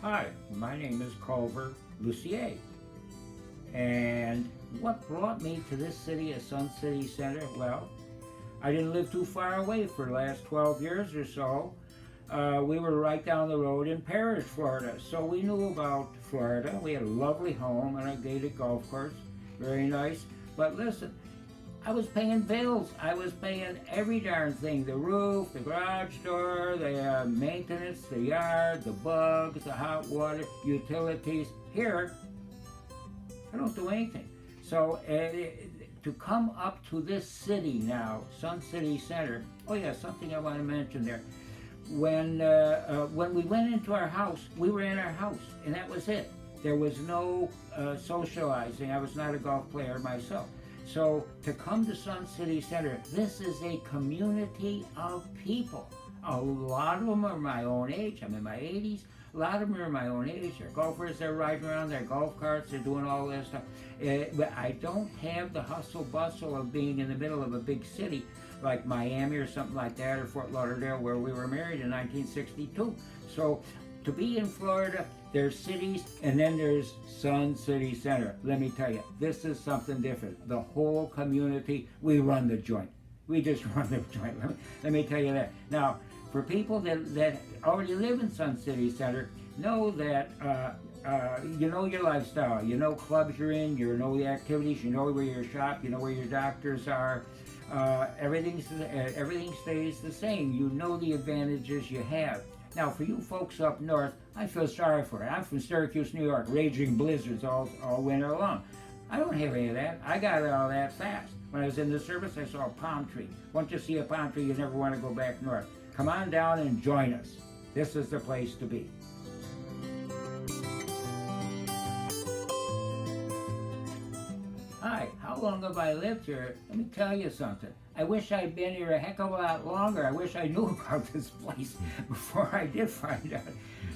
Hi, my name is Culver Lussier, and what brought me to this city of Sun City Center? Well, I didn't live too far away for the last 12 years or so. We were right down the road in Parrish, Florida, so we knew about Florida. We had a lovely home and a gated golf course, very nice. But listen, I was paying bills. I was paying every darn thing: the roof, the garage door, the maintenance, the yard, the bugs, the hot water, utilities. Here, I don't do anything. So to come up to this city now, Sun City Center. Oh yeah, something I want to mention there. When we went into our house, we were in our house, and that was it. There was no socializing. I was not a golf player myself. So to come to Sun City Center, this is a community of people. A lot of them are my own age. I'm in my 80s. A lot of them are my own age. They're golfers. They're riding around their golf carts. They're doing all this stuff. But I don't have the hustle bustle of being in the middle of a big city like Miami or something like that, or Fort Lauderdale, where we were married in 1962. So to be in Florida, there's cities, and then there's Sun City Center. Let me tell you, this is something different. The whole community, we run the joint. We just run the joint. Let me tell you that. Now, for people that already live in Sun City Center, know that you know your lifestyle. You know clubs you're in, you know the activities, you know where your shop, you know where your doctors are. Everything stays the same. You know the advantages you have. Now, for you folks up north, I feel sorry for it. I'm from Syracuse, New York, raging blizzards all winter long. I don't have any of that. I got all that fast. When I was in the service, I saw a palm tree. Once you see a palm tree, you never want to go back north. Come on down and join us. This is the place to be. Hi, how long have I lived here? Let me tell you something. I wish I'd been here a heck of a lot longer. I wish I knew about this place before I did find out.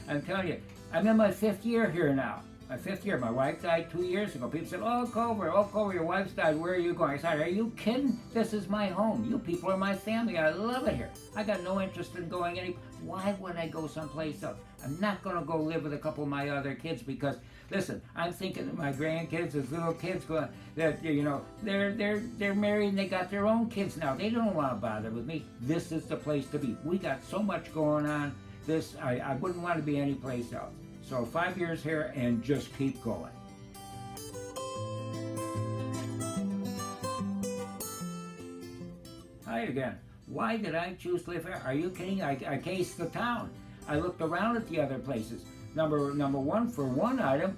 I'm telling you, I'm in my 5th year here now. My 5th year. My wife died 2 years ago. People said, oh, Culver, your wife's died. Where are you going? I said, are you kidding? This is my home. You people are my family. I love it here. I got no interest in going any. Why would I go someplace else? I'm not going to go live with a couple of my other kids because, listen, I'm thinking of my grandkids as little kids going, that, you know, they're married and they got their own kids now. They don't want to bother with me. This is the place to be. We got so much going on. I wouldn't want to be anyplace else. So 5 years here and just keep going. Hi again. Why did I choose to live here? Are you kidding? I cased the town. I looked around at the other places. Number one, for one item,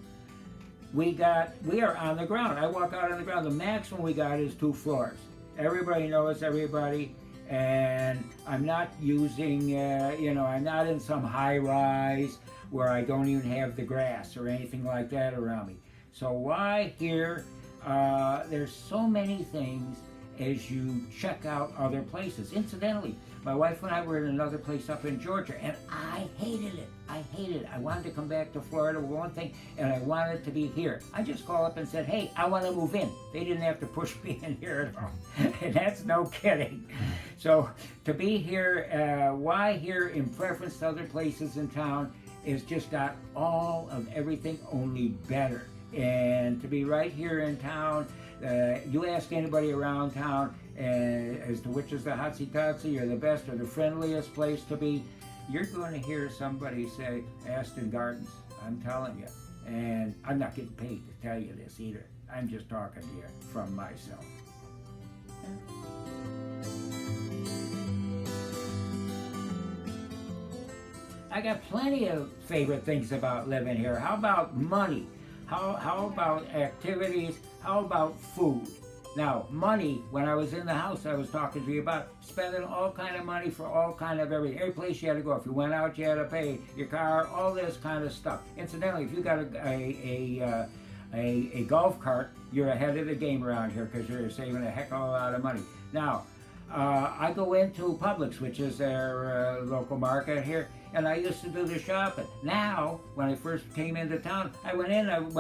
we are on the ground. I walk out on the ground. The maximum we got is 2 floors. Everybody knows everybody. And I'm not using, I'm not in some high rise where I don't even have the grass or anything like that around me. So why here? There's so many things as you check out other places. Incidentally, my wife and I were in another place up in Georgia, and I hated it. I hated it. I wanted to come back to Florida with one thing, and I wanted to be here. I just called up and said, hey, I want to move in. They didn't have to push me in here at all. And that's no kidding. So to be here, why here in preference to other places in town is just got all of everything, only better. And to be right here in town, you ask anybody around town as to which is the hotsy-totsy or the best or the friendliest place to be, you're going to hear somebody say Aston Gardens. I'm telling you. And I'm not getting paid to tell you this either. I'm just talking to you from myself. I got plenty of favorite things about living here. How about money? How about activities? How about food? Now, money, when I was in the house, I was talking to you about spending all kind of money for all kind of everything. Every place you had to go. If you went out, you had to pay your car, all this kind of stuff. Incidentally, if you got a golf cart, you're ahead of the game around here because you're saving a heck of a lot of money. Now, I go into Publix, which is their local market here, and I used to do the shopping. Now, when I first came into town, I went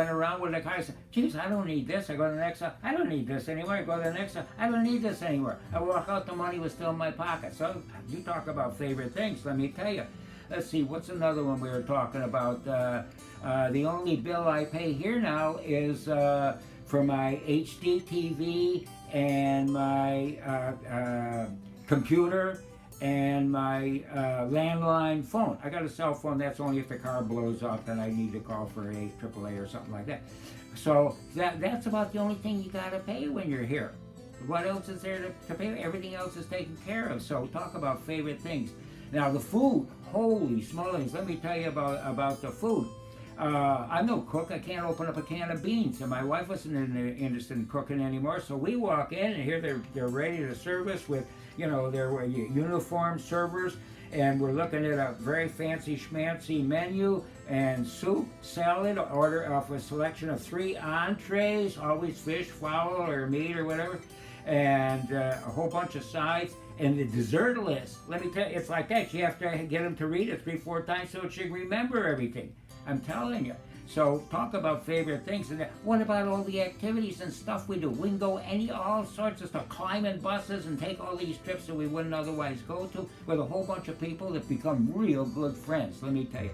around with the car, I said, geez, I don't need this. I go to the next one, I don't need this anymore. I go to the next one, I don't need this anymore. I walk out, the money was still in my pocket. So, you talk about favorite things, let me tell you. Let's see, what's another one we were talking about? The only bill I pay here now is for my HD TV and my computer and my landline phone. I got a cell phone, that's only if the car blows up and I need to call for AAA or something like that. So that's about the only thing you gotta pay when you're here. What else is there to pay? Everything else is taken care of. So talk about favorite things. Now the food, holy smokes, let me tell you about the food. I'm no cook. I can't open up a can of beans, and my wife wasn't interested in cooking anymore. So we walk in, and here they're ready to serve us with, you know, their uniformed servers, and we're looking at a very fancy schmancy menu and soup, salad, order off a selection of 3 entrees, always fish, fowl, or meat, or whatever, and a whole bunch of sides. And the dessert list, let me tell you, it's like that. You have to get them to read it 3-4 times so she can remember everything. I'm telling you. So talk about favorite things. And what about all the activities and stuff we do? We can go all sorts of stuff, climbing buses and take all these trips that we wouldn't otherwise go to with a whole bunch of people that become real good friends. Let me tell you.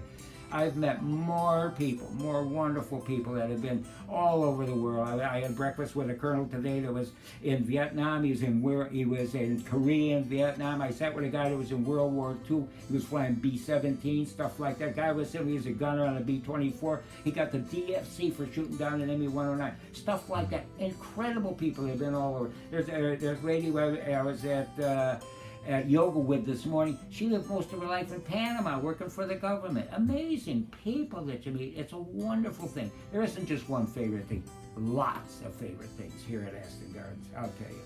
I've met more people, more wonderful people that have been all over the world. I had breakfast with a colonel today that was in Vietnam. He was in Korea and Vietnam. I sat with a guy that was in World War II. He was flying B-17, stuff like that. Guy was saying he was a gunner on a B-24. He got the DFC for shooting down an ME-109. Stuff like that. Incredible people that have been all over. There's a lady I was at yoga with this morning. She lived most of her life in Panama working for the government. Amazing people that you meet. It's a wonderful thing. There isn't just one favorite thing. Lots of favorite things here at Aston Gardens, I'll tell you.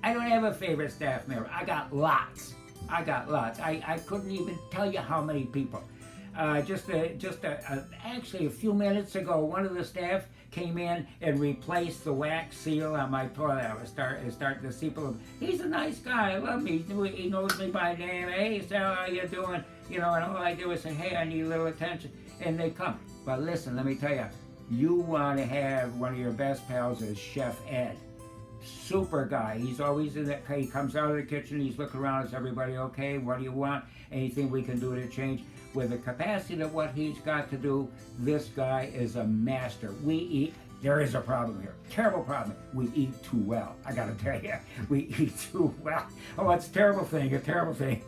I don't have a favorite staff member. I got lots. I couldn't even tell you how many people. Actually a few minutes ago, one of the staff came in and replaced the wax seal on my toilet. I was starting to see people. He's a nice guy. I love me. He knows me by name. Hey, Sal, how you doing? You know, and all I do is say, hey, I need a little attention. And they come. But listen, let me tell you, you want to have one of your best pals is Chef Ed. Super guy. He's always in that. He comes out of the kitchen. He's looking around. Is everybody okay? What do you want? Anything we can do to change? With the capacity of what he's got to do, this guy is a master. We eat. There is a problem here. Terrible problem. We eat too well. I got to tell you, we eat too well. Oh, it's a terrible thing. A terrible thing.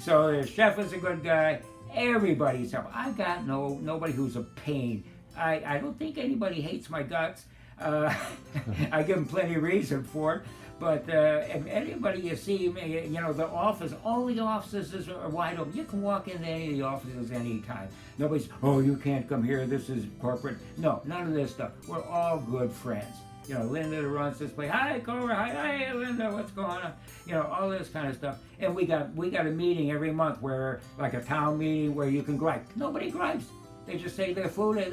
So the chef is a good guy. Everybody's helpful. I got nobody who's a pain. I don't think anybody hates my guts. I give them plenty of reason for it. But if anybody you see, you know, the office, all the offices are wide open. You can walk into any of the offices anytime. Nobody's, oh, you can't come here, this is corporate. No, none of this stuff. We're all good friends. You know, Linda that runs this place, hi, Culver, hi, Linda, what's going on? You know, all this kind of stuff. And we got a meeting every month where, like a town meeting where you can gripe. Nobody gripes. They just say the food is,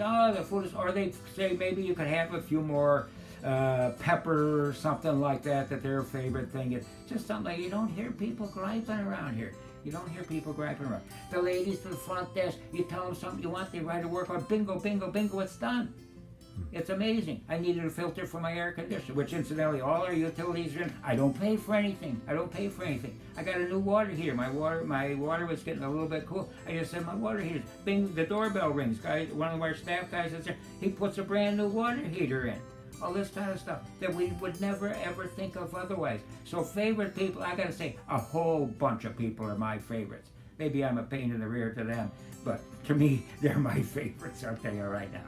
or they say maybe you could have a few more pepper or something like that their favorite thing is. Just something like, you don't hear people griping around here. You don't hear people griping around. The ladies to the front desk, you tell them something you want, they write a work on, bingo, bingo, bingo, it's done. It's amazing. I needed a filter for my air conditioner, which incidentally, all our utilities are in. I don't pay for anything. I got a new water heater. My water was getting a little bit cool. I just said, my water heater, bing, the doorbell rings. One of our staff guys is there. He puts a brand new water heater in. All this kind of stuff that we would never ever think of otherwise. So favorite people, I gotta say, a whole bunch of people are my favorites. Maybe I'm a pain in the rear to them, but to me, they're my favorites, I'll tell you right now.